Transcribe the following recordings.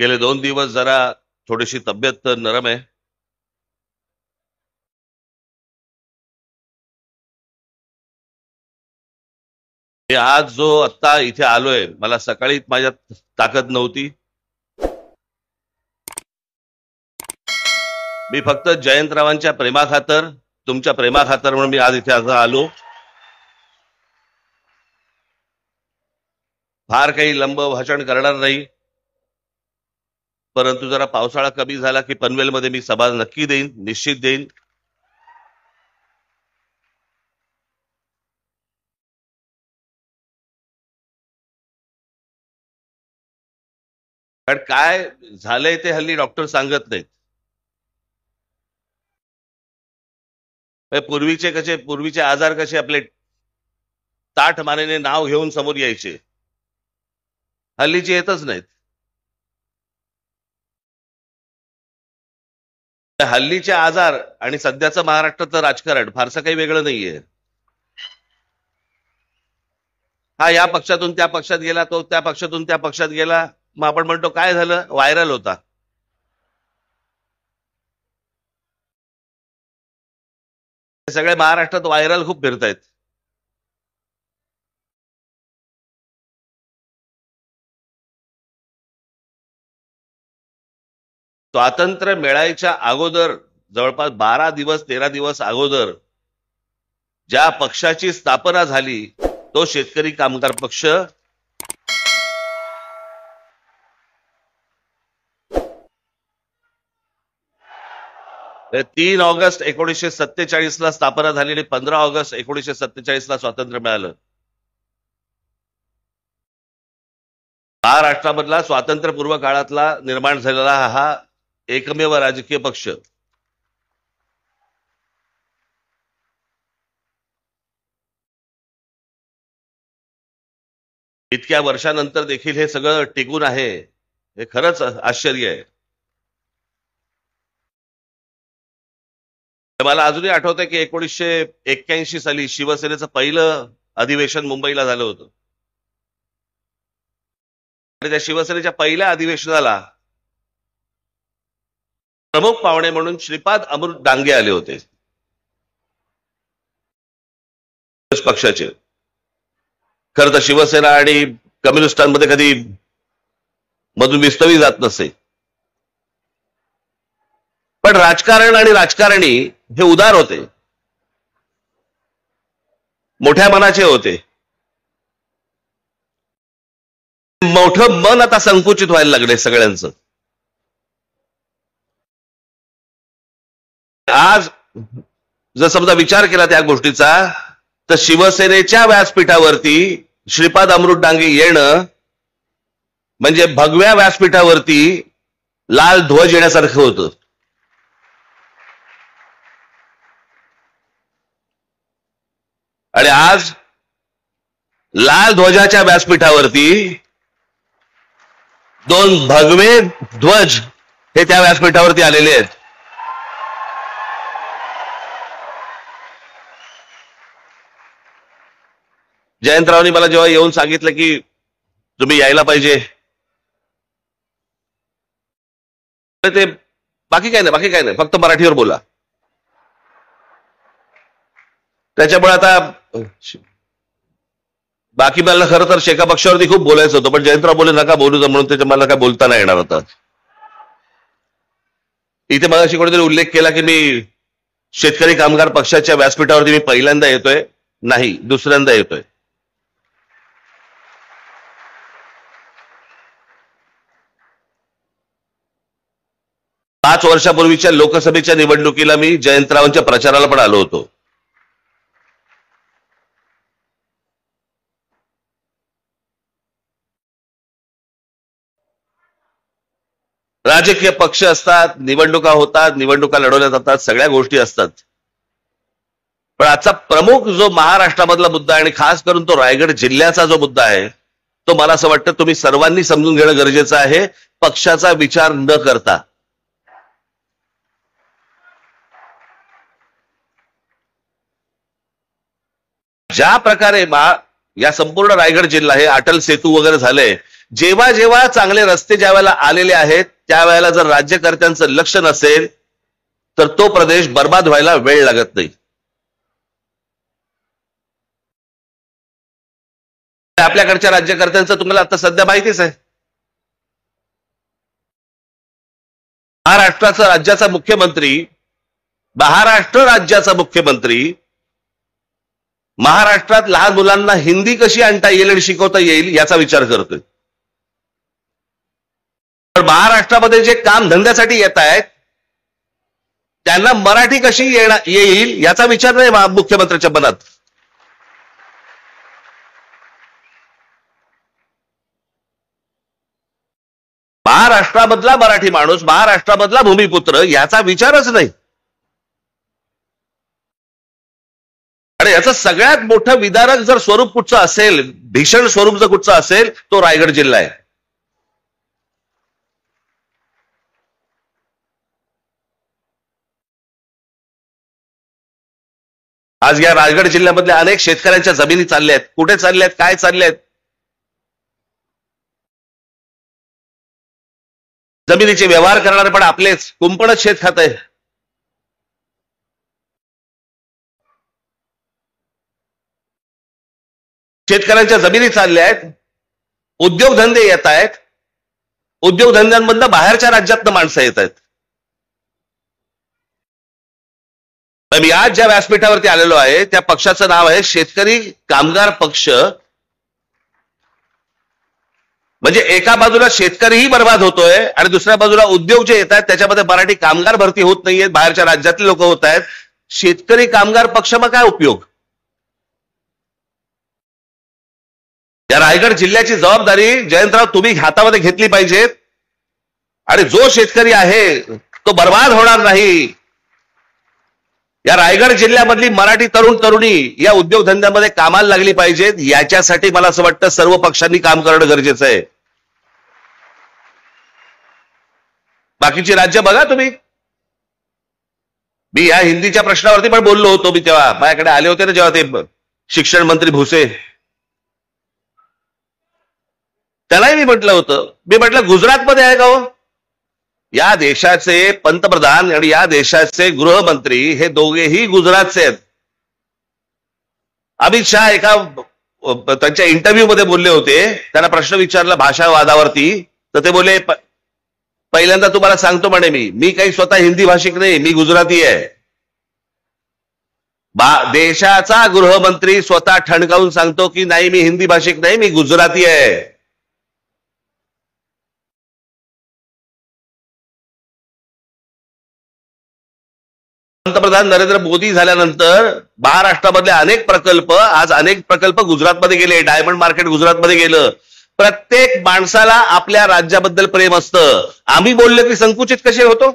गेले 2 दिवस जरा थोडीशी तब्येत नरम आहे. आज जो आत्ता इथे आलोय, मला सकाळी माझ्यात ताकद नव्हती. मी फक्त जयंतरावांच्या प्रेमाखातर, तुमच्या प्रेमाखातर म्हणून मी आज इथे आलो. फार काही लंब भाषण करणार नाही, परंतु जरा पावसाळा कमी झाला की पनवेलमध्ये मी सभा नक्की देईन, निश्चित देईन. कारण काय झालंय ते हल्ली डॉक्टर सांगत नाहीत. पूर्वीचे आजार कसे आपले ताठ मानेने नाव घेऊन समोर यायचे, हल्लीचे येतच नाहीत. हल्लीचे आजार आणि सध्याचं महाराष्ट्राचं राजकारण फारसं काही वेगळं नाहीये. हा या पक्षातून त्या पक्षात गेला, तो त्या पक्षातून त्या पक्षात गेला, मग आपण म्हणतो काय झालं, व्हायरल होता. सगळे महाराष्ट्रात व्हायरल खूप फिरतायत. स्वातंत्र्य मिळायच्या अगोदर जवळपास 12 दिवस 13 दिवस अगोदर ज्या पक्षाची स्थापना झाली तो शेतकरी कामगार पक्ष. 3 ऑगस्ट 1947 ला स्थापना झालेली, 15 ऑगस्ट 1947 ला स्वातंत्र्य मिळालं. महाराष्ट्रामधला स्वातंत्र्यपूर्व काळातला निर्माण झालेला हा एकमेव राजकीय पक्ष. इतक्या वर्षानंतर देखील हे सगळं टिकून आहे, हे खरंच आश्चर्य आहे. मला अजूनही आठवतंय की 1981 साली शिवसेनेचं पहिलं अधिवेशन मुंबईला झालं होतं. आणि त्या शिवसेनेच्या पहिल्या अधिवेशनाला प्रमुख पाहुणे म्हणून श्रीपाद अमृत डांगे आले होते पक्षाचे. खरं तर शिवसेना आणि कम्युनिस्टांमध्ये कधी मधून विस्तवी जात नसे, पण राजकारण आणि राजकारणी हे उदार होते, मोठ्या मनाचे होते. मोठं मन आता संकुचित व्हायला लागले सगळ्यांचं. आज जर समजा विचार केला त्या गोष्टीचा, तर शिवसेनेच्या व्यासपीठावरती श्रीपाद अमृत डांगे येणं म्हणजे भगव्या व्यासपीठावरती लाल ध्वज येण्यासारखं होतं. आणि आज लाल ध्वजाच्या व्यासपीठावरती 2 भगवे ध्वज हे त्या व्यासपीठावरती आलेले आहेत. जयंतरावांनी मला जेव्हा येऊन सांगितलं की तुम्ही यायला पाहिजे, ते बाकी काय नाही, फक्त मराठीवर बोला. त्याच्यामुळे आता बाकी मला खरं तर शेका पक्षावरती खूप बोलायचं होतं, पण जयंतराव बोले नका बोलू, म्हणून त्याच्या मला काय बोलता नाही येणार होता. इथे मगाशी कोणीतरी उल्लेख केला की मी शेतकरी कामगार पक्षाच्या व्यासपीठावरती मी पहिल्यांदा येतोय. नाही, दुसऱ्यांदा येतोय. पाच वर्षापूर्वीच्या लोकसभेच्या निवडणुकीला मी जयंतरावांच्या प्रचाराला पण आलो होतो. राजकीय पक्ष असतात, निवडणुका होतात, निवडणुका लढवल्या जातात, सगळ्या गोष्टी असतात. पण आजचा प्रमुख जो महाराष्ट्रामधला मुद्दा आणि खास करून तो रायगड जिल्ह्याचा जो मुद्दा आहे, तो मला असं वाटतं तुम्ही सर्वांनी समजून घेणं गरजेचं आहे, पक्षाचा विचार न करता. ज्या प्रकारे या संपूर्ण रायगड जिल्हा हे अटल सेतू वगैरे झाले, जेव्हा जेव्हा चांगले रस्ते ज्या वेळेला आलेले आहेत त्यावेळेला जर राज्यकर्त्यांचं लक्ष नसेल तर तो प्रदेश बर्बाद व्हायला वेळ लागत नाही. आपल्याकडच्या राज्यकर्त्यांचं तुम्हाला आता सध्या माहितीच आहे. महाराष्ट्र राज्याचा मुख्यमंत्री महाराष्ट्रात लहान मुलांना हिंदी कशी आणता येईल आणि शिकवता येईल याचा विचार करतोय. पण महाराष्ट्रामध्ये जे काम धंद्यासाठी येत आहेत त्यांना मराठी कशी येईल याचा विचार नाही मुख्यमंत्र्यांच्या मनात. महाराष्ट्रामधला मराठी माणूस, महाराष्ट्रामधला भूमिपुत्र याचा विचारच नाही. आणि याचं सगळ्यात मोठं विदारक जर स्वरूप कुठचं असेल, भीषण स्वरूप जर कुठचं असेल तो रायगड जिल्हा आहे. आज या रायगड जिल्ह्यामधल्या अनेक शेतकऱ्यांच्या जमिनी चालल्या आहेत. कुठे चालल्या आहेत, काय चालल्या आहेत? जमिनीचे व्यवहार करणारे पण आपलेच कुंपणच शेत खात आहे. शेतकऱ्यांच्या जमिनी चालल्या आहेत, उद्योगधंदे येत आहेत, उद्योगधंद्यांमधनं बाहेरच्या राज्यातनं माणसं येत आहेत. मी आज ज्या व्यासपीठावरती आलेलो आहे त्या पक्षाचं नाव आहे शेतकरी कामगार पक्ष. म्हणजे एका बाजूला शेतकरीही बर्बाद होतोय आणि दुसऱ्या बाजूला उद्योग जे येत आहेत त्याच्यामध्ये मराठी कामगार भरती होत नाहीयेत, बाहेरच्या राज्यातले लोक होत आहेत. शेतकरी कामगार पक्ष मग काय उपयोग? या रायगड जिल्ह्याची जबाबदारी जयंतराव तुम्ही हातामध्ये घेतली पाहिजेत आणि जो शेतकरी आहे तो बर्बाद होणार नाही. या रायगड जिल्ह्यामधली मराठी तरुण तरुणी या उद्योगधंद्यामध्ये कामाला लागली पाहिजेत. याच्यासाठी मला असं वाटतं सर्व पक्षांनी काम करणं गरजेचं आहे. बाकीची राज्य बघा तुम्ही. मी या हिंदीच्या प्रश्नावरती पण बोललो होतो. मी तेव्हा माझ्याकडे आले होते ना जेव्हा ते शिक्षण मंत्री भुसे, त्यालाही मी म्हटलं होतं. मी म्हटलं गुजरातमध्ये आहे का हो? या देशाचे पंतप्रधान आणि या देशाचे गृहमंत्री हे दोघेही गुजरातचे आहेत. अमित शहा एका त्यांच्या इंटरव्ह्यू मध्ये बोलले होते, त्यांना प्रश्न विचारला भाषावादावरती, तर ते बोले पहिल्यांदा तुम्हाला सांगतो म्हणे मी काही स्वतः हिंदी भाषिक नाही, मी गुजराती आहे. देशाचा गृहमंत्री स्वतः ठणकावून सांगतो की नाही मी हिंदी भाषिक नाही, मी गुजराती आहे. पंतप्रधान नरेंद्र मोदी झाल्यानंतर महाराष्ट्रामधले अनेक प्रकल्प गुजरातमध्ये गेले. डायमंड मार्केट गुजरातमध्ये गेलं. प्रत्येक माणसाला आपल्या राज्याबद्दल प्रेम असतं. आम्ही बोललो की संकुचित कसे होतो?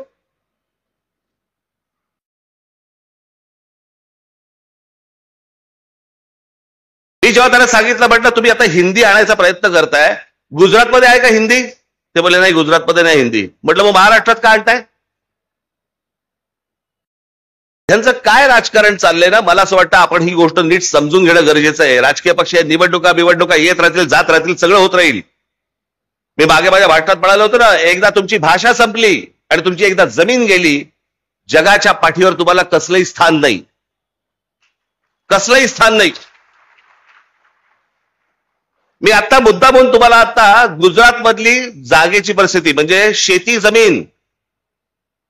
मी जेव्हा त्यांना सांगितलं म्हटलं तुम्ही आता हिंदी आणायचा प्रयत्न करताय, गुजरातमध्ये आहे का हिंदी? ते बोलले नाही गुजरातमध्ये नाही हिंदी. म्हटलं मग महाराष्ट्रात का आणताय? त्यांचं काय राजकारण चाललंय ना, मला असं वाटतं आपण ही गोष्ट नीट समजून घेणं गरजेचं आहे. राजकीय पक्ष निवडणुका येत राहतील, जात राहतील, सगळं होत राहील. मी मागे माझ्या भाषणात म्हणालो होतो ना, एकदा तुमची भाषा संपली आणि तुमची एकदा जमीन गेली, जगाच्या पाठीवर तुम्हाला कसलंही स्थान नाही, कसलंही स्थान नाही. मी आता मुद्दा म्हणून तुम्हाला आता गुजरात मधली जागेची परिस्थिती म्हणजे शेती जमीन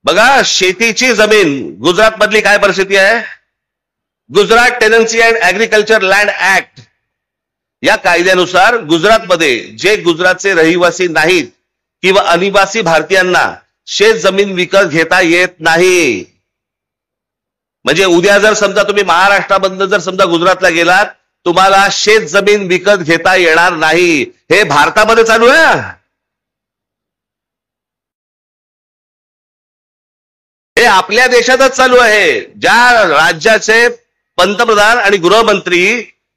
बघा, शेतीची जमीन गुजरात मधली काय परिस्थिती आहे? Gujarat tenancy and agriculture land act या कायद्यानुसार गुजरातमध्ये जे गुजरातचे रहिवासी नाहीत किंवा अनिवासी भारतीयांना शेत जमीन विकत घेता येत नाही. म्हणजे उद्या जर समजा तुम्ही महाराष्ट्रामधनं जर समजा गुजरातला गेलात, तुम्हाला शेत जमीन विकत घेता येणार नाही. हे भारतामध्ये चालू आहे. हे आपल्या देशातच चालू आहे. ज्या राज्याचे पंतप्रधान आणि गृहमंत्री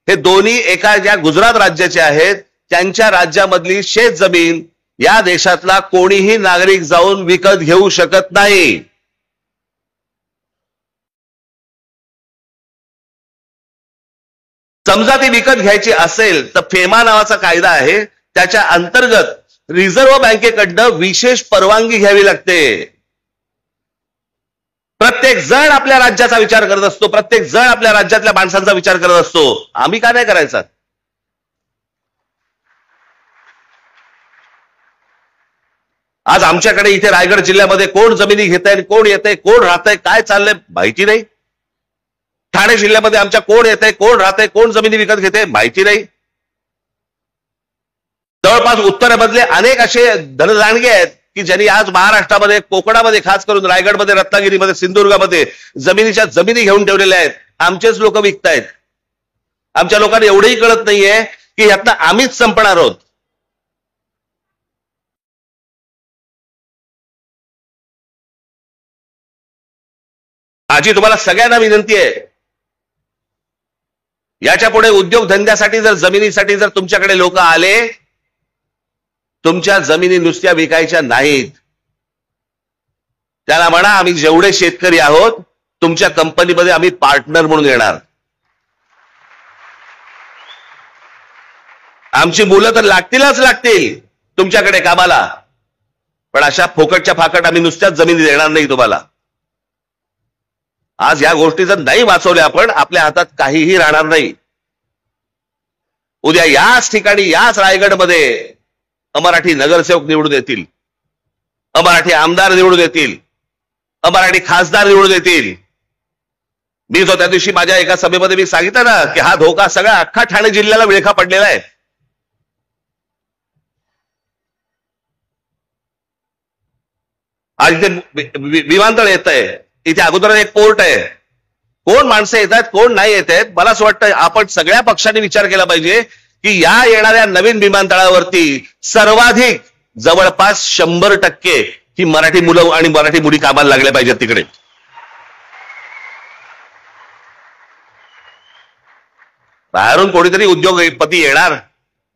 हे दोन्ही एका ज्या गुजरात राज्याचे आहेत, त्यांच्या राज्यामधली शेत जमीन या देशातला कोणीही नागरिक जाऊन विकत घेऊ शकत नाही. समजा ती विकत घ्यायची असेल तर फेमा नावाचा कायदा आहे, त्याच्या अंतर्गत रिझर्व्ह बँकेकडनं विशेष परवानगी घ्यावी लागते. प्रत्येक जण आपल्या राज्याचा विचार करत असतो, प्रत्येक जण आपल्या राज्यातल्या माणसांचा विचार करत असतो. आम्ही का नाही करायचा? आज आमच्याकडे इथे रायगड जिल्ह्यामध्ये कोण जमिनी घेतंय, कोण येतंय, कोण राहतंय, काय चाललंय माहिती नाही. ठाणे जिल्ह्यामध्ये आमच्या कोण येतंय, कोण राहतंय, कोण जमिनी विकत घेते माहिती नाही. जवळपास उत्तरेमधले अनेक असे धनदांडगे आहेत की ज्यांनी आज महाराष्ट्रामध्ये, कोकणामध्ये, खास करून रायगडमध्ये, रत्नागिरीमध्ये, सिंधुदुर्गामध्ये जमिनीच्या जमिनी घेऊन ठेवलेल्या आहेत. आमचेच लोक विकतायत. आमच्या लोकांना एवढंही कळत नाहीये की यातनं आम्हीच संपणार आहोत. माझी तुम्हाला सगळ्यांना विनंती आहे, याच्या पुढे उद्योगधंद्यासाठी जर, जमिनीसाठी जर तुमच्याकडे लोक आले, तुमच्या जमिनी नुसत्या विकायच्या नाहीत. त्याला म्हणा आम्ही जेवढे शेतकरी आहोत तुमच्या कंपनीमध्ये आम्ही पार्टनर म्हणून येणार. आमची मुलं तर लागतील तुमच्याकडे कामाला, पण अशा फोकटच्या फाकट आम्ही नुसत्याच जमिनी देणार नाही तुम्हाला. आज या गोष्टी जर नाही वाचवल्या आपण, आपल्या हातात काहीही राहणार नाही. उद्या याच ठिकाणी, याच रायगडमध्ये अमराठी नगरसेवक निवडून येतील, अमराठी आमदार निवडून येतील, अमराठी खासदार निवडून येतील. मी जो त्या दिवशी माझ्या एका सभेमध्ये मी सांगितलं ना की हा धोका सगळा अख्खा ठाणे जिल्ह्याला विळखा पडलेला आहे. आज इथे विमानतळ येत आहे, इथे अगोदर एक पोर्ट आहे. कोण माणसं येत आहेत, कोण नाही येत आहेत. मला असं वाटतं आपण सगळ्या पक्षांनी विचार केला पाहिजे की या येणाऱ्या नवीन विमानतळावरती सर्वाधिक जवळपास 100% ही मराठी मुलं आणि मराठी मुली कामाला लागल्या पाहिजेत तिकडे. बाहेरून कोणीतरी उद्योगपती येणार,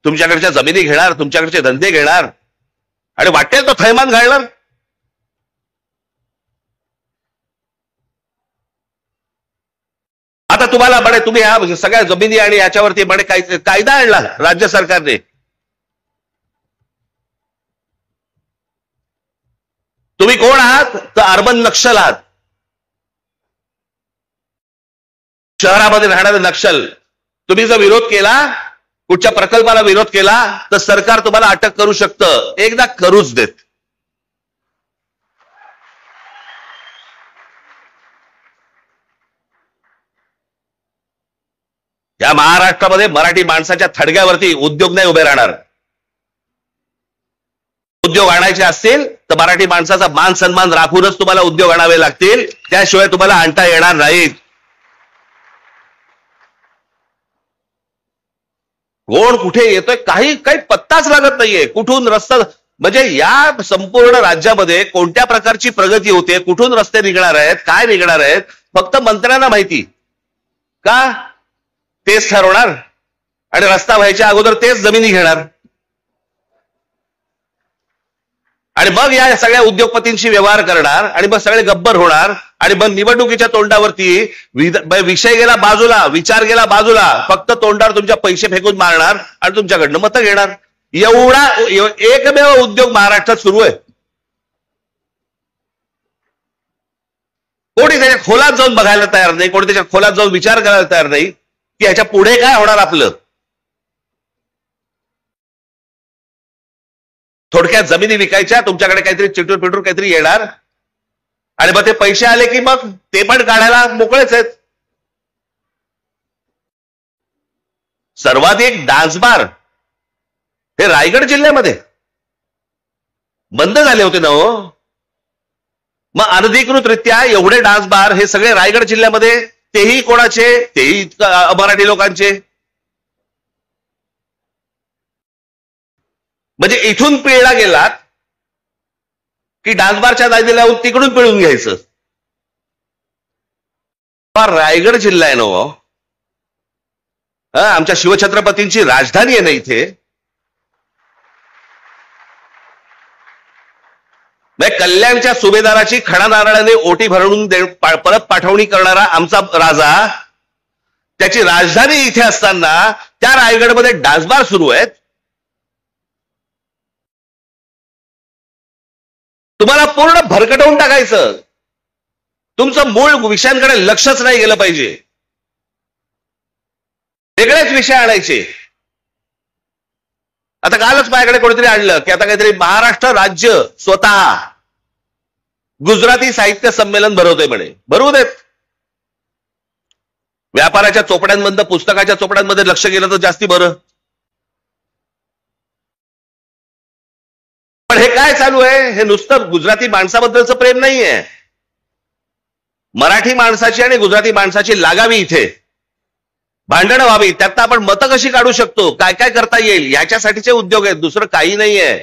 तुमच्याकडच्या जमिनी घेणार, तुमच्याकडचे धंदे घेणार आणि वाटेल तो थैमान घालणार. आता तुम्हाला म्हणे तुम्ही ह्या सगळ्या जमिनी आणि याच्यावरती म्हणे कायदा आणला राज्य सरकारने. तुम्ही कोण आहात? तर अर्बन नक्षल आहात. शहरामध्ये राहणारे नक्षल. तुम्ही जर विरोध केला, कुठच्या प्रकल्पाला विरोध केला तर सरकार तुम्हाला अटक करू शकतं. एकदा करूच देत. या महाराष्ट्रामध्ये मराठी माणसाच्या थडग्यावरती उद्योग नाही उभे राहणार. उद्योग आणायचे असतील तर मराठी माणसाचा मान सन्मान राखूनच तुम्हाला उद्योग आणावे लागतील, त्याशिवाय तुम्हाला आणता येणार नाहीत. कोण कुठे येतोय काही पत्ताच लागत नाहीये. कुठून रस्ता, म्हणजे या संपूर्ण राज्यामध्ये कोणत्या प्रकारची प्रगती होते, कुठून रस्ते निघणार आहेत, काय निघणार आहेत, फक्त मंत्र्यांना माहिती. का? तेच ठरवणार आणि रस्ता व्हायच्या अगोदर तेच जमिनी घेणार आणि मग या सगळ्या उद्योगपतींशी व्यवहार करणार आणि मग सगळे गब्बर होणार आणि मग निवडणुकीच्या तोंडावरती विषय गेला बाजूला, विचार गेला बाजूला, फक्त तोंडावर तुमच्या पैसे फेकून मारणार आणि तुमच्याकडनं मतं घेणार. एवढा एकमेव उद्योग महाराष्ट्रात सुरू आहे. कोणी त्याच्या खोलात जाऊन बघायला तयार नाही, कोणी त्याच्या खोलात जाऊन विचार करायला तयार नाही की ह्याच्या पुढे काय होणार आपलं. थोडक्यात जमिनी विकायच्या, तुमच्याकडे काहीतरी चिटूर पिटूर काहीतरी येणार आणि मग ते पैसे आले की मग ते पण काढायला मोकळेच आहेत. सर्वाधिक डान्स बार हे रायगड जिल्ह्यामध्ये बंद झाले होते ना हो. मग अनधिकृतरित्या एवढे डान्स बार हे सगळे रायगड जिल्ह्यामध्ये, तेही कोणाचे? तेही मराठी लोकांचे. म्हणजे इथून पिळला गेलात की डान्सबारच्या दादी लावून तिकडून पिळून घ्यायचं. रायगड जिल्हा आहे ना, आमच्या शिवछत्रपतींची राजधानी आहे ना इथे. कल्याणच्या सुभेदाराची खडा नारळाने ओटी भरून परत पाठवणी करणारा आमचा राजा, त्याची राजधानी इथे असताना त्या रायगडमध्ये डान्सबार सुरू आहेत. तुम्हाला पूर्ण भरकटवून टाकायचं. तुमचं मूळ विषयांकडे लक्षच नाही गेलं पाहिजे. वेगळेच विषय आणायचे. आता कालच माझ्याकडे कोणीतरी आणलं की आता काहीतरी महाराष्ट्र राज्य स्वतः गुजराती साहित्य संमेलन भरवतोय म्हणे. भरवू देत. व्यापाराच्या चोपड्यांमधनं पुस्तकाच्या चोपड्यांमध्ये लक्ष गेलं तर जास्ती बरं. पण हे काय चालू आहे? हे नुसतं गुजराती माणसाबद्दलचं प्रेम नाहीये. मराठी माणसाची आणि गुजराती माणसाची लागावी, इथे भांडणं व्हावी, त्यात आपण मतं कशी काढू शकतो, काय काय करता येईल, याच्यासाठीचे उद्योग आहेत. दुसरं काही नाहीये.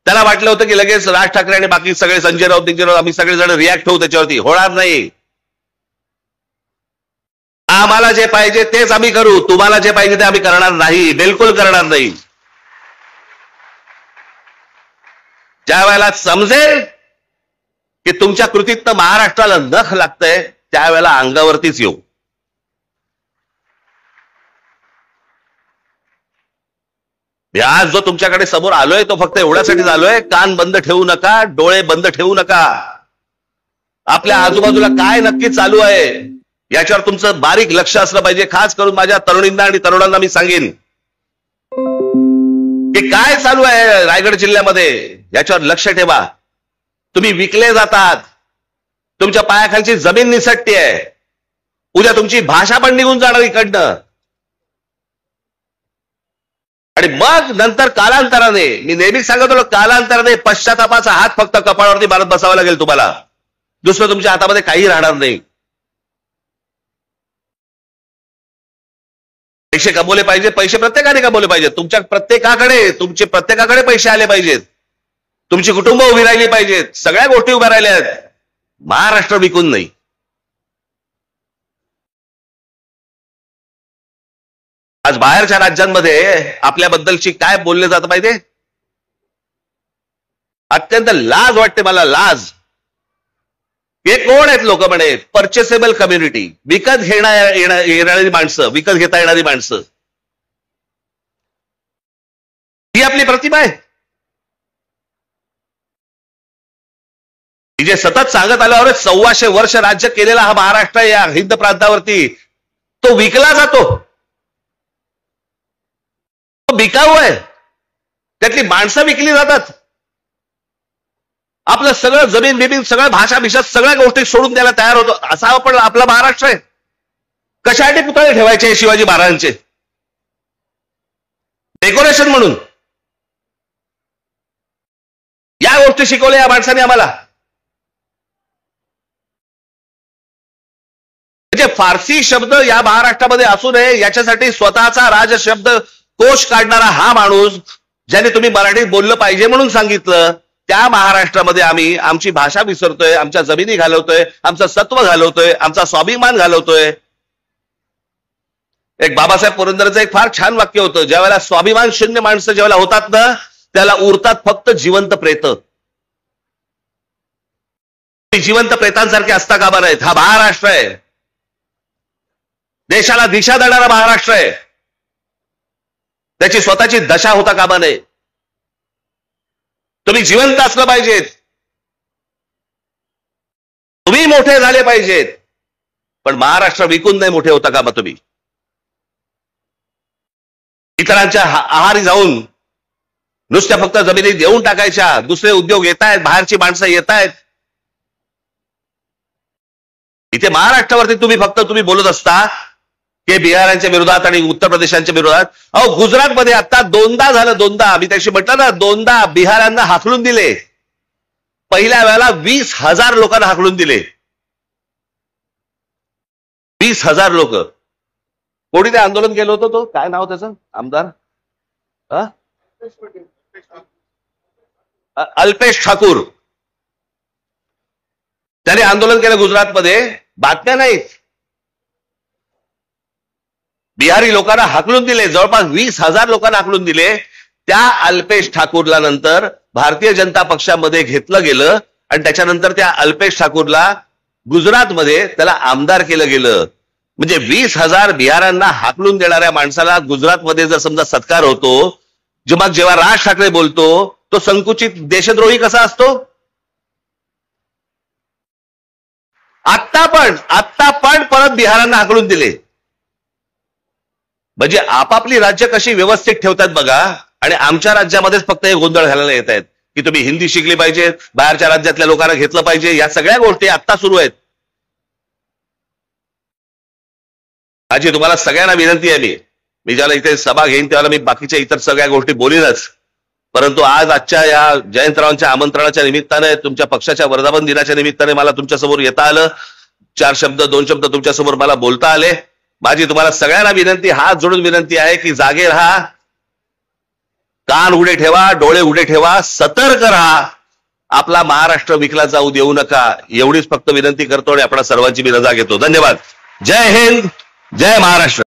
त्याला वाटलं होतं की लगेच राज ठाकरे आणि बाकी सगळे संजय राऊत आम्ही सगळेजण रिॲक्ट होऊ त्याच्यावरती. होणार नाही. आम्हाला जे पाहिजे तेच आम्ही करू. तुम्हाला जे पाहिजे ते आम्ही करणार नाही. बिलकुल करणार नाही. ज्या वेळेला समजेल की तुमच्या कृतीतनं महाराष्ट्राला नख लागतंय त्यावेळेला अंगावरतीच येऊ. आज जो तुमच्याकडे समोर आलोय तो फक्त एवढ्यासाठीच आलोय, कान बंद ठेवू नका, डोळे बंद ठेवू नका. आपल्या आजूबाजूला काय नक्की चालू आहे याच्यावर तुमचं बारीक लक्ष असलं पाहिजे. खास करून माझ्या तरुणींना आणि तरुणांना मी सांगेन की काय चालू आहे रायगड जिल्ह्यामध्ये याच्यावर लक्ष ठेवा. तुम्ही विकले जातात. तुमच्या पायाखालची जमीन निसटते आहे. उद्या तुमची भाषा पण निघून जाणार इकडनं. आणि मग नंतर कालांतराने, मी नेहमीच सांगत होतो, कालांतराने पश्चातापाचा हात फक्त कपाळावरती मारत बसावा लागेल तुम्हाला. दुसरं तुमच्या हातामध्ये काही राहणार नाही. पैसे कमवले पाहिजे. पैसे प्रत्येकाने कमवले पाहिजेत. तुमचे प्रत्येकाकडे पैसे आले पाहिजेत. तुमची कुटुंब उभी राहिली पाहिजेत. सगळ्या गोष्टी उभ्या राहिल्या आहेत. महाराष्ट्र विकून नाही. आज बाहेरच्या राज्यांमध्ये आपल्याबद्दलची काय बोलले जातं माहितीये? अत्यंत लाज वाटते मला. लाज. हे कोण आहेत लोक म्हणे? परचेसेबल कम्युनिटी. विकत येणारी माणसं, विकत घेता येणारी माणसं. ही आपली प्रतिमा आहे. जे सतत सांगत आल्यावर 1400 वर्ष राज्य केलेला हा महाराष्ट्र या हिंद प्रांतावरती, तो विकला जातो. तो बिकाऊ आहे. त्यातली माणसं विकली जातात. आपलं सगळं जमीन बिमीन सगळं भाषा भिषा सगळ्या गोष्टी सोडून द्यायला तयार होतो. असा आपण आपला महाराष्ट्र आहे. कशासाठी पुतळे ठेवायचे शिवाजी महाराजांचे? डेकोरेशन म्हणून. या गोष्टी शिकवल्या या माणसाने आम्हाला. म्हणजे फारसी शब्द या महाराष्ट्रामध्ये असू नये याच्यासाठी स्वतःचा राजशब्द कोश काढणारा हा माणूस, ज्याने तुम्ही मराठीत बोललं पाहिजे म्हणून सांगितलं, त्या महाराष्ट्रामध्ये आम्ही आमची भाषा विसरतोय, आमच्या जमिनी घालवतोय, आमचं सत्व घालवतोय, आमचा स्वाभिमान घालवतोय. एक बाबासाहेब पुरंदरेचं एक फार छान वाक्य होतं, ज्या वेळेला स्वाभिमान शून्य माणसं ज्यावेळेला होतात ना, त्याला उरतात फक्त जिवंत प्रेत. जिवंत प्रेतांसारखे असता कामा नाहीत. हा महाराष्ट्र आहे. देशाला दिशा देणारा महाराष्ट्र आहे. त्याची स्वतःची दशा होता कामा नये. तुम्ही जिवंत असलं पाहिजेत. तुम्ही मोठे झाले पाहिजेत. पण महाराष्ट्र विकून नाही मोठे होता कामा तुम्ही. इतरांच्या आहारी जाऊन नुसत्या फक्त जमिनी देऊन टाकायच्या. दुसरे उद्योग येत आहेत, बाहेरची माणसं येत आहेत. इथे महाराष्ट्रावरती तुम्ही बोलत असता की बिहारांच्या विरोधात आणि उत्तर प्रदेशांच्या विरोधात. अहो, गुजरातमध्ये आता दोनदा झालं. दोनदा मी त्याशी म्हटलं ना, दोनदा बिहारांना हाकलून दिले. पहिल्या वेळेला 20,000 लोकांना हाकलून दिले. 20,000 लोक. कोणी ते आंदोलन केलं होतं? तो काय नाव त्याचं? आमदार अल्पेश ठाकूर. त्याने आंदोलन केलं गुजरातमध्ये. बातम्या नाहीत. बिहारी लोकांना हाकलून दिले. जवळपास 20,000 लोकांना हाकलून दिले. त्या अल्पेश ठाकूरला नंतर भारतीय जनता पक्षामध्ये घेतलं गेलं आणि त्याच्यानंतर त्या अल्पेश ठाकूरला गुजरातमध्ये त्याला आमदार केलं गेलं. म्हणजे 20,000 बिहारांना हाकलून देणाऱ्या माणसाला गुजरातमध्ये जर समजा सत्कार होतो, जेव्हा राज ठाकरे बोलतो तो संकुचित देशद्रोही कसा असतो? आत्ता पण परत बिहारांना हाकलून दिले. म्हणजे आपापली राज्य कशी व्यवस्थित ठेवतात बघा, आणि आमच्या राज्यामध्येच फक्त हे गोंधळ घालायला येत आहेत की तुम्ही हिंदी शिकली पाहिजे, बाहेरच्या राज्यातल्या लोकांना घेतलं पाहिजे. या सगळ्या गोष्टी आत्ता सुरू आहेत. माझी तुम्हाला सगळ्यांना विनंती आहे, मी ज्याला इथे सभा घेईन त्याला मी बाकीच्या इतर सगळ्या गोष्टी बोलीनच, परंतु आजच्या या जयंतरावांच्या आमंत्रणाच्या निमित्ताने, तुमच्या पक्षाच्या वर्धापन दिनाच्या निमित्ताने मला तुमच्यासमोर येता आलं. 2 शब्द तुमच्यासमोर मला बोलता आले. माझी तुम्हाला सगळ्यांना विनंती, हात जोडून विनंती आहे की जागे राहा, कान उघडे ठेवा, डोळे उघडे ठेवा, सतर्क राहा. आपला महाराष्ट्र विकला जाऊ देऊ नका, एवढीच फक्त विनंती करतो आणि आपल्या सर्वांची मी रजा घेतो. धन्यवाद. जय हिंद, जय महाराष्ट्र.